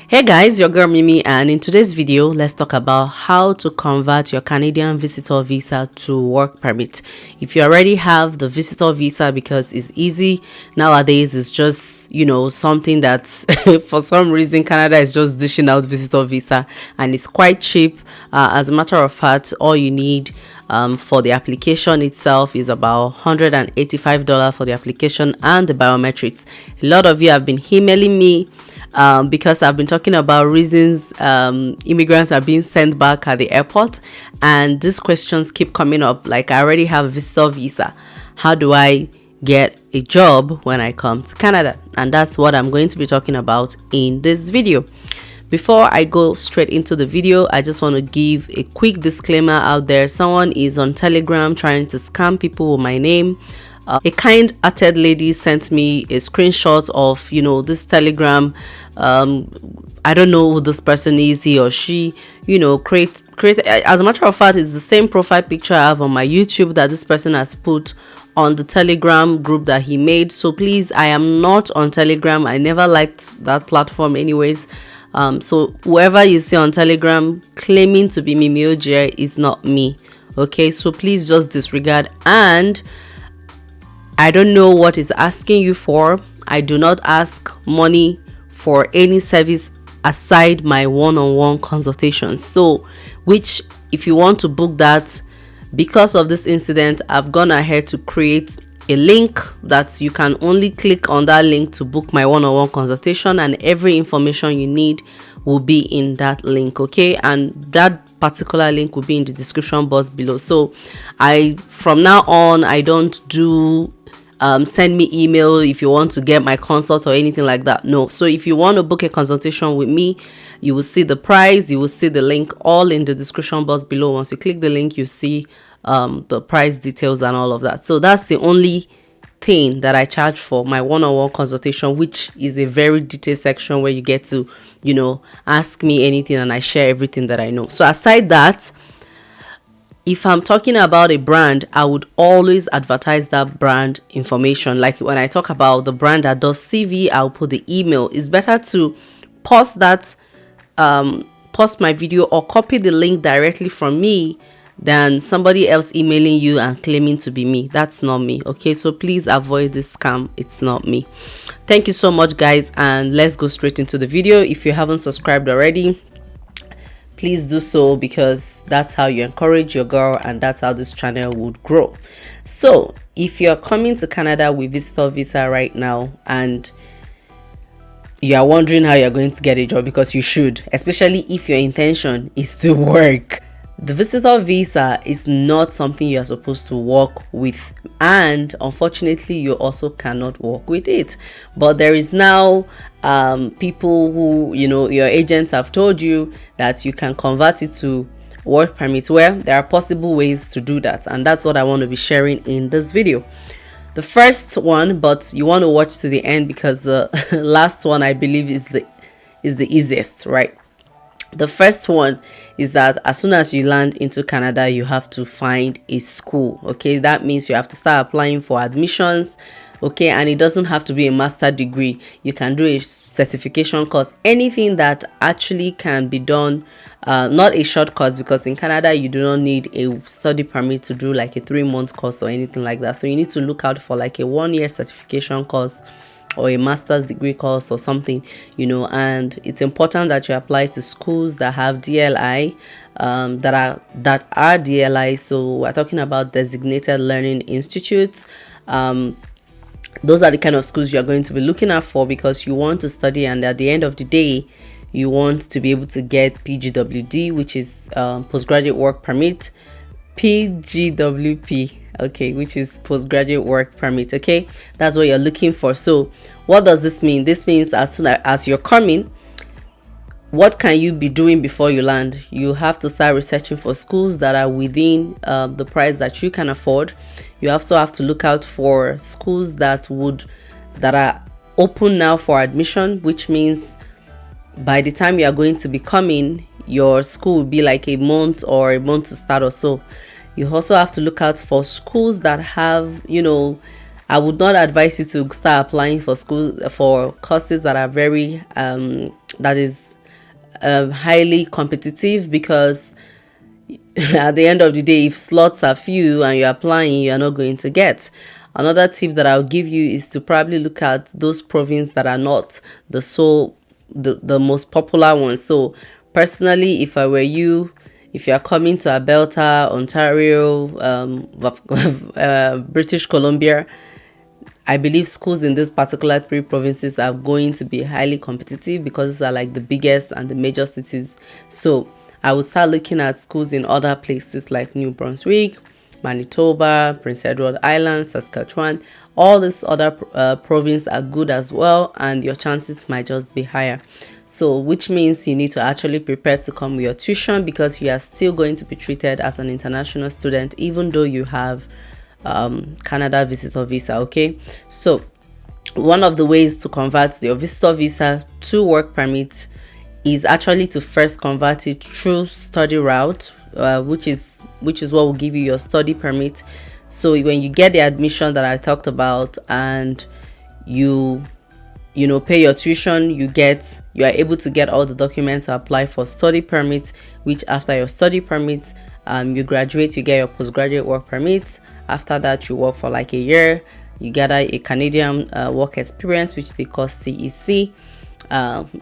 Hey guys, your girl Mimi, and in today's video, let's talk about how to convert your Canadian visitor visa to work permit. If you already have the visitor visa, because it's easy nowadays, it's just, something that's for some reason Canada is just dishing out visitor visa and it's quite cheap. As a matter of fact, all you need for the application itself is about $185 for the application and the biometrics. A lot of you have been emailing me because I've been talking about reasons immigrants are being sent back at the airport, and these questions keep coming up. Like, I already have a visitor visa. How do I get a job when I come to Canada? And that's what I'm going to be talking about in this video. Before I go straight into the video, I just want to give a quick disclaimer out there. Someone is on Telegram trying to scam people with my name. A kind-hearted lady sent me a screenshot of, this Telegram. I don't know who this person is, he or she, create. As a matter of fact, it's the same profile picture I have on my YouTube that this person has put on the Telegram group that he made. So please, I am not on Telegram. I never liked that platform anyways. So whoever you see on Telegram claiming to be Mimi Ojie is not me. Okay, so please just disregard. And I don't know what is asking you for. I do not ask money for any service aside my one-on-one consultations. So, which if you want to book that, because of this incident, I've gone ahead to create a link that you can only click on that link to book my one-on-one consultation, and every information you need will be in that link. Okay, and that particular link will be in the description box below. So from now on, I don't do send me email if you want to get my consult or anything like that. No. So if you want to book a consultation with me, you will see the price, you will see the link all in the description box below. Once you click the link, you see the price details and all of that. So that's the only thing that I charge for my one-on-one consultation, which is a very detailed section where you get to ask me anything and I share everything that I know. So aside that, if I'm talking about a brand, I would always advertise that brand information. Like when I talk about the brand that does CV, I'll put the email. It's better to post that, post my video or copy the link directly from me than somebody else emailing you and claiming to be me. That's not me. Okay, so please avoid this scam. It's not me. Thank you so much, guys, and let's go straight into the video. If you haven't subscribed already, please do so, because that's how you encourage your girl and that's how this channel would grow. So if you're coming to Canada with visitor visa right now and you are wondering how you're going to get a job, because you should, especially if your intention is to work, the visitor visa is not something you are supposed to work with, and unfortunately you also cannot work with it. But there is now people who, your agents have told you that you can convert it to work permit, where there are possible ways to do that, and that's what I want to be sharing in this video. The first one, but you want to watch to the end, because the last one I believe is the easiest, right? The first one is that as soon as you land into Canada, you have to find a school. Okay, that means you have to start applying for admissions. Okay, and it doesn't have to be a master degree. You can do a certification course, anything that actually can be done, not a short course, because in Canada you do not need a study permit to do like a 3-month course or anything like that. So you need to look out for like a 1-year certification course or a master's degree course or something, and it's important that you apply to schools that have DLI, that are DLI. So we're talking about designated learning institutes. Those are the kind of schools you're going to be looking out for, because you want to study, and at the end of the day you want to be able to get PGWD, which is postgraduate work permit, PGWP, okay, which is postgraduate work permit. Okay, that's what you're looking for. So what does this mean? This means as soon as you're coming, what can you be doing before you land? You have to start researching for schools that are within the price that you can afford. You also have to look out for schools that are open now for admission, which means by the time you are going to be coming, your school will be like a month to start or so. You also have to look out for schools that have, I would not advise you to start applying for courses that are very that is highly competitive, because at the end of the day, if slots are few and you're applying, you're not going to get. Another tip that I'll give you is to probably look at those provinces that are not the most popular ones. So personally, if I were you, if you're coming to Alberta, Ontario, British Columbia, I believe schools in these particular three provinces are going to be highly competitive, because these are like the biggest and the major cities. So I would start looking at schools in other places like New Brunswick, Manitoba, Prince Edward Island, Saskatchewan. All these other provinces are good as well, and your chances might just be higher. So which means you need to actually prepare to come with your tuition, because you are still going to be treated as an international student even though you have Canada visitor visa. Okay, so one of the ways to convert your visitor visa to work permit is actually to first convert it through study route, which is what will give you your study permit. So when you get the admission that I talked about, and you pay your tuition, you are able to get all the documents to apply for study permit, which after your study permit, you graduate, you get your postgraduate work permit. After that, you work for like a year, you gather a Canadian work experience, which they call CEC,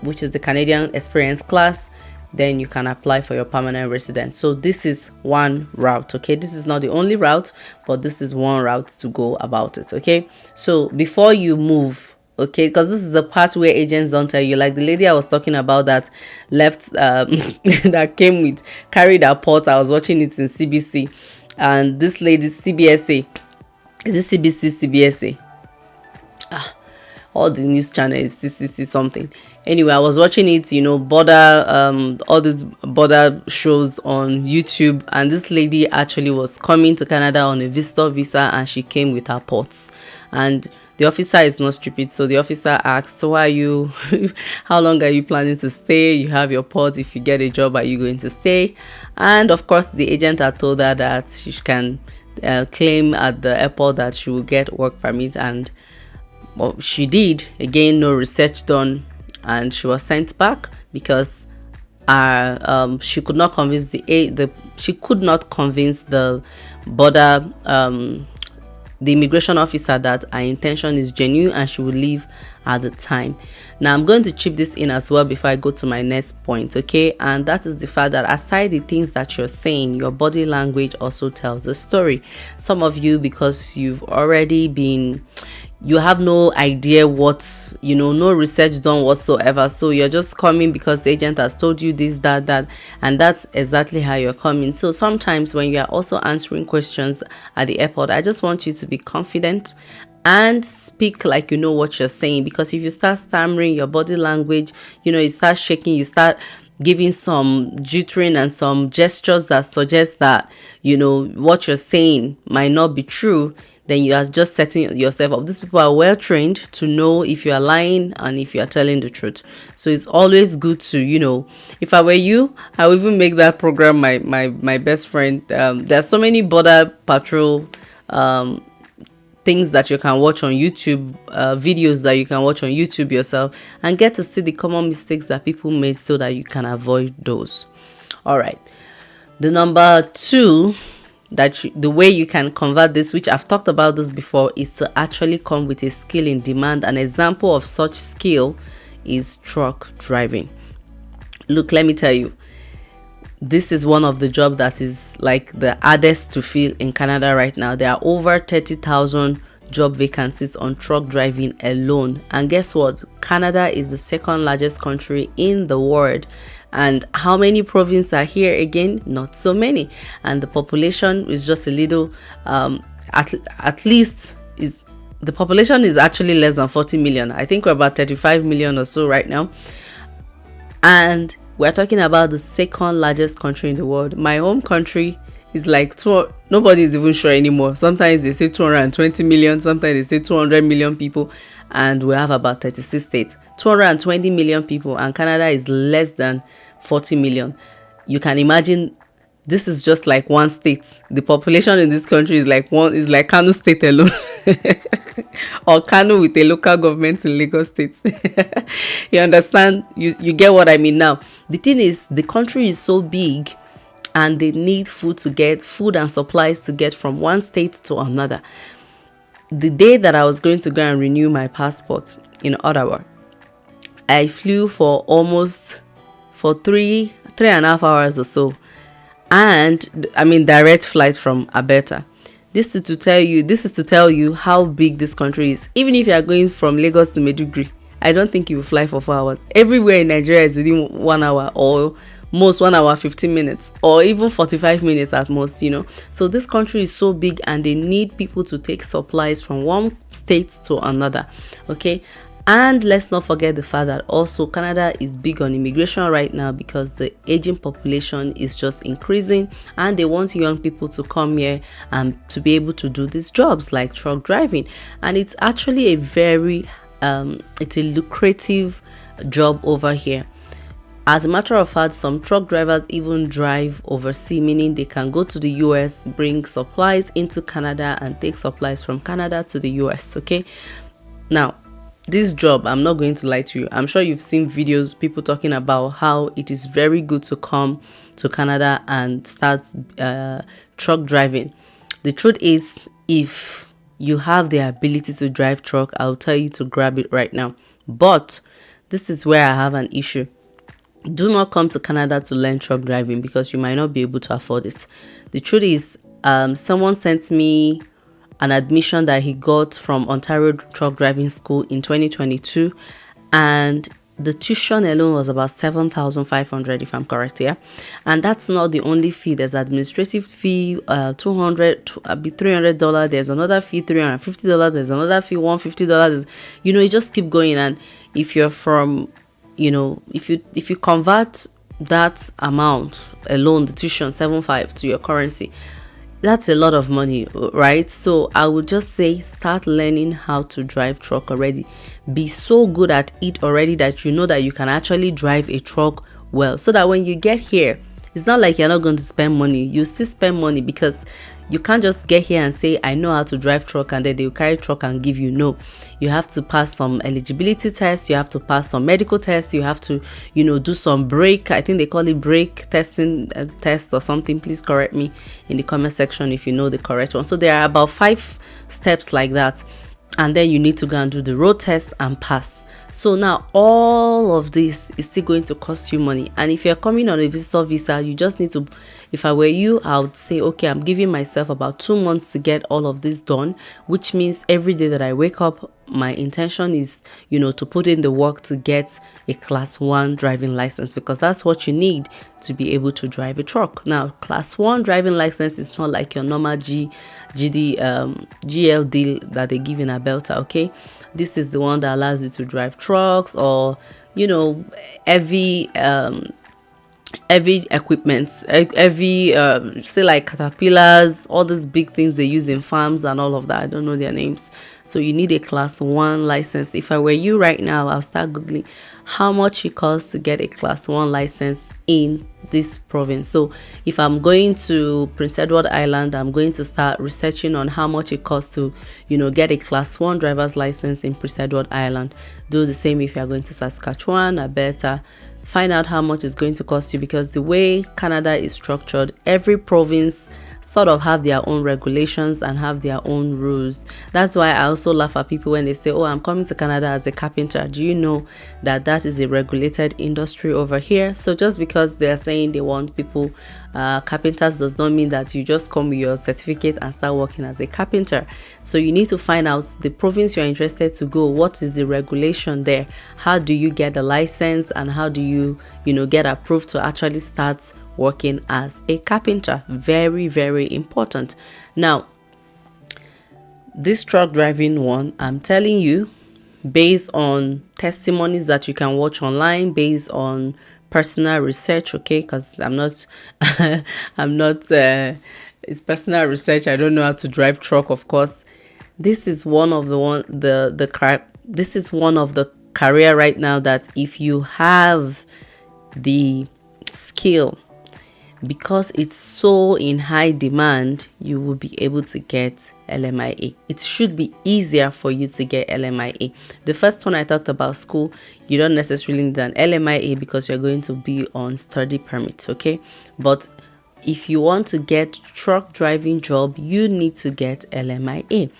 which is the Canadian experience class. Then you can apply for your permanent residence. So this is one route. Okay, this is not the only route, but this is one route to go about it. Okay, so before you move, okay, because this is the part where agents don't tell you, like the lady I was talking about that left that carried her pot. I was watching it in CBC, and this lady, CBSA, is it CBC, CBSA, all the news channel is CCC something. Anyway, I was watching it, border all these border shows on YouTube, and this lady actually was coming to Canada on a visitor visa, and she came with her pots. And the officer is not stupid, so the officer asked, why are you how long are you planning to stay? You have your pot. If you get a job, are you going to stay? And of course the agent had told her that she can claim at the airport that she will get work permit, and well, she did. Again, no research done, and she was sent back because she could not convince the border the immigration officer that her intention is genuine and she will leave at the time. Now I'm going to chip this in as well before I go to my next point, okay? And that is the fact that aside the things that you're saying, your body language also tells the story. Some of you, because you have no idea what, no research done whatsoever, so you're just coming because the agent has told you this, that, and that's exactly how you're coming. So sometimes when you are also answering questions at the airport, I just want you to be confident and speak like you know what you're saying, because if you start stammering, your body language, you start shaking, you start giving some jittering and some gestures that suggest that what you're saying might not be true, then you are just setting yourself up. These people are well trained to know if you are lying and if you are telling the truth. So it's always good to, if I were you, I would even make that program my best friend. There's so many border patrol things that you can watch on YouTube, videos that you can watch on YouTube yourself, and get to see the common mistakes that people made so that you can avoid those. All right. The number two, the way you can convert this, which I've talked about this before, is to actually come with a skill in demand. An example of such skill is truck driving. Look, let me tell you, this is one of the jobs that is like the hardest to fill in Canada right now. There are over 30,000 job vacancies on truck driving alone. And guess what? Canada is the second largest country in the world. And how many provinces are here again? Not so many. And the population is just a little, at least the population is actually less than 40 million. I think we're about 35 million or so right now. And we're talking about the second largest country in the world. My home country is like nobody is even sure anymore. Sometimes they say 220 million, sometimes they say 200 million people, and we have about 36 states. 220 million people, and Canada is less than 40 million. You can imagine this is just like one state. The population in this country is like Kano State alone. or Kano with a local government in Lagos State. You understand? You get what I mean now. The thing is, the country is so big and they need food and supplies to get from one state to another. The day that I was going to go and renew my passport in Ottawa, I flew for three and a half hours or so. And I mean direct flight from Alberta. This is to tell you how big this country is. Even if you are going from Lagos to Maiduguri, I don't think you will fly for 4 hours. Everywhere in Nigeria is within 1 hour, or most 1 hour 15 minutes, or even 45 minutes at most, So this country is so big and they need people to take supplies from one state to another. Okay. And let's not forget the fact that also Canada is big on immigration right now because the aging population is just increasing and they want young people to come here and to be able to do these jobs like truck driving. And it's actually a very it's a lucrative job over here. As a matter of fact, some truck drivers even drive overseas, meaning they can go to the US, bring supplies into Canada and take supplies from Canada to the US. Okay. Now, this job, I'm not going to lie to you. I'm sure you've seen videos, people talking about how it is very good to come to Canada and start truck driving. The truth is, if you have the ability to drive truck, I'll tell you to grab it right now. But this is where I have an issue. Do not come to Canada to learn truck driving because you might not be able to afford it. The truth is, someone sent me an admission that he got from Ontario Truck Driving School in 2022, and the tuition alone was about $7,500 if I'm correct, yeah. And that's not the only fee. There's administrative fee, $300. There's another fee, $350. There's another fee, $150. It just keep going. And if you're from, if you convert that amount alone, the tuition 7,500 to your currency, that's a lot of money, right? So I would just say start learning how to drive truck already. Be so good at it already that you know that you can actually drive a truck well, so that when you get here, it's not like you're not going to spend money. You still spend money because you can't just get here and say, I know how to drive truck, and then they'll carry truck and give you. No, you have to pass some eligibility tests. You have to pass some medical tests. You have to, do some brake. I think they call it brake testing test or something. Please correct me in the comment section if you know the correct one. So there are about 5 steps like that. And then you need to go and do the road test and pass. So now all of this is still going to cost you money. And if you're coming on a visitor visa, you just need to, if I were you, I would say, okay, I'm giving myself about 2 months to get all of this done, which means every day that I wake up, my intention is, to put in the work to get a class 1 driving license, because that's what you need to be able to drive a truck. Now, class 1 driving license is not like your normal GLD that they give in Alberta, okay? This is the one that allows you to drive trucks or, heavy equipment, say like caterpillars, all these big things they use in farms and all of that. I don't know their names. So you need a class 1 license. If I were you right now, I'll start googling how much it costs to get a class 1 license in this province. So if I'm going to Prince Edward Island, I'm going to start researching on how much it costs to, get a class 1 driver's license in Prince Edward Island. Do the same if you're going to Saskatchewan, Alberta. Find out how much it's going to cost you, because the way Canada is structured, every province sort of have their own regulations and have their own rules. That's why I also laugh at people when they say, oh, I'm coming to Canada as a carpenter. Do you know that that is a regulated industry over here? So just because they're saying they want people carpenters does not mean that you just come with your certificate and start working as a carpenter. So you need to find out the province you're interested to go, what is the regulation there, how do you get the license, and how do you get approved to actually start working as a carpenter. Very, very important. Now, this truck driving one, I'm telling you, based on testimonies that you can watch online, based on personal research, okay, because it's personal research. I don't know how to drive truck, of course. This is one of the career right now that if you have the skill, because it's so in high demand, you will be able to get LMIA. It should be easier for you to get LMIA. The first one I talked about, school, you don't necessarily need an LMIA because you're going to be on study permit, okay? But if you want to get truck driving job, you need to get LMIA.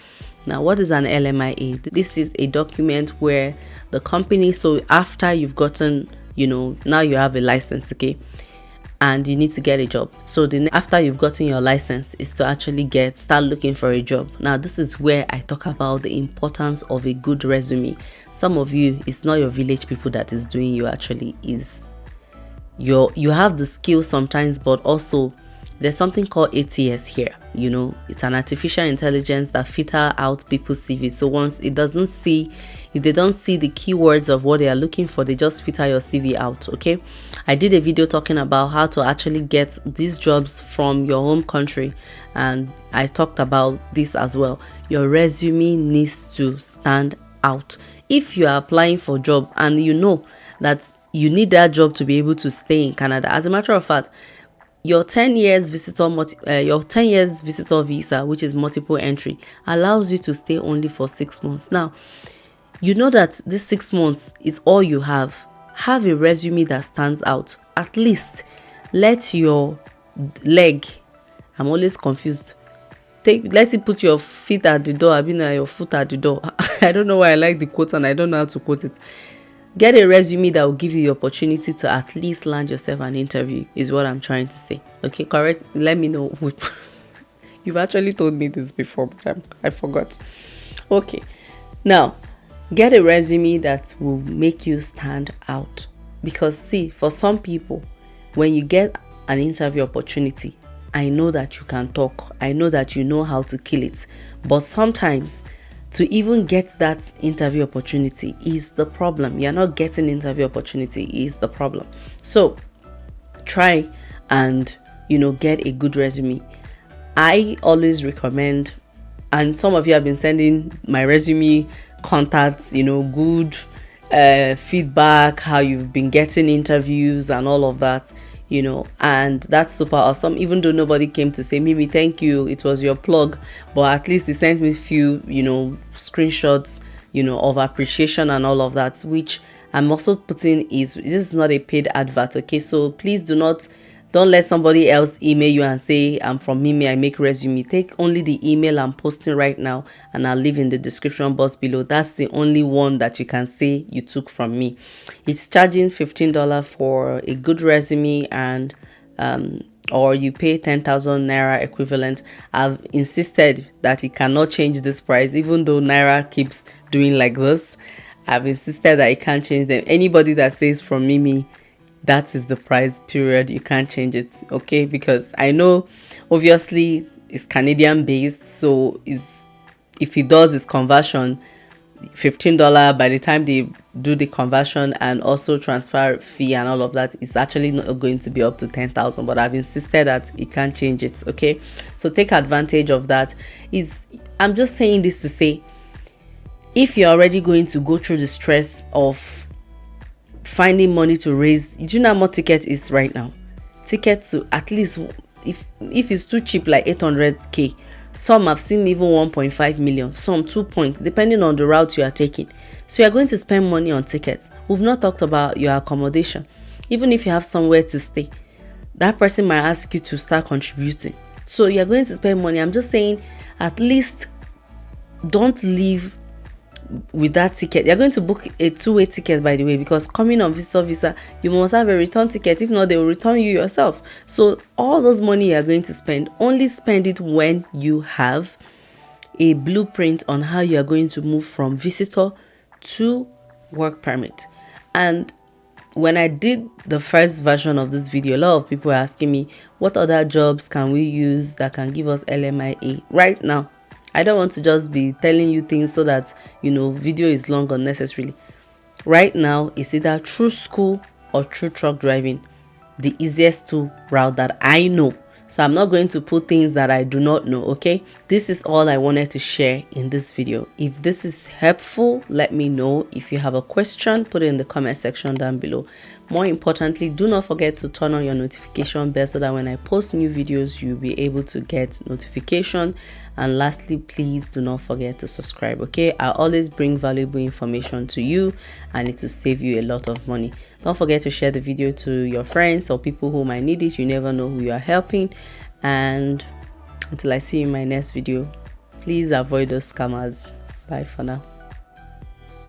Now, what is an LMIA? This is a document where the company, so after you've gotten, now you have a license, okay, and you need to get a job. So after you've gotten your license is to actually start looking for a job. Now, this is where I talk about the importance of a good resume. Some of you, it's not your village people that is doing you, actually is you have the skill sometimes, but also there's something called ATS here. It's an artificial intelligence that filter out people's CV. So once if they don't see the keywords of what they are looking for, they just filter your CV out, okay? I did a video talking about how to actually get these jobs from your home country, and I talked about this as well. Your resume needs to stand out. If you are applying for a job and you know that you need that job to be able to stay in Canada, as a matter of fact, your 10 years visitor visa, which is multiple entry, allows you to stay only for 6 months. Now, you know that this 6 months is all you have. Have a resume that stands out. At least let your leg, I'm always confused. Let it put your feet at the door. Your foot at the door. I don't know why I like the quote and I don't know how to quote it. Get a resume that will give you the opportunity to at least land yourself an interview, is what I'm trying to say. Okay, correct? Let me know. You've actually told me this before, but I forgot. Okay, now, get a resume that will make you stand out. Because see, for some people, when you get an interview opportunity, I know that you can talk. I know that you know how to kill it. But sometimes, to even get that interview opportunity is the problem. You're not getting interview opportunity is the problem. So try and get a good resume. I always recommend, and some of you have been sending my resume contacts, good feedback, how you've been getting interviews and all of that. And that's super awesome. Even though nobody came to say, Mimi, thank you, it was your plug, but at least they sent me a few, screenshots, of appreciation and all of that, which I'm also putting this is not a paid advert, okay? So please don't let somebody else email you and say, I'm from Mimi, I make resume. Take only the email I'm posting right now, and I'll leave in the description box below. That's the only one that you can say you took from me. It's charging $15 for a good resume, and or you pay 10,000 Naira equivalent. I've insisted that it cannot change this price, even though Naira keeps doing like this. I've insisted that it can't change them. Anybody that says from Mimi, that is the price, period. You can't change it, okay? Because I know, obviously, it's Canadian based, so if it does its conversion, $15, by the time they do the conversion and also transfer fee and all of that, it's actually not going to be up to 10,000. But I've insisted that it can't change it, okay? So take advantage of that. I'm just saying this to say, if you're already going to go through the stress of finding money to raise, do you know how much ticket is right now? Ticket to at least, if it's too cheap, like 800k, some have seen even 1.5 million, some 2 points, depending on the route you are taking. So you are going to spend money on tickets. We've not talked about your accommodation. Even if you have somewhere to stay, that person might ask you to start contributing. So you are going to spend money. I'm just saying, at least don't leave with that ticket. You're going to book a two-way ticket, by the way, because coming on visitor visa, you must have a return ticket. If not, they will return you yourself. So all those money you are going to spend, only spend it when you have a blueprint on how you are going to move from visitor to work permit. And when I did the first version of this video, a lot of people were asking me, what other jobs can we use that can give us LMIA right now? I don't want to just be telling you things so that, video is long unnecessarily. Right now, it's either through school or through truck driving, the easiest route that I know. So I'm not going to put things that I do not know, okay? This is all I wanted to share in this video. If this is helpful, let me know. If you have a question, put it in the comment section down below. More importantly, do not forget to turn on your notification bell so that when I post new videos, you'll be able to get notification. And lastly, please do not forget to subscribe. Okay, I always bring valuable information to you and it will save you a lot of money. Don't forget to share the video to your friends or people who might need it. You never know who you are helping. And until I see you in my next video, please avoid those scammers. Bye for now.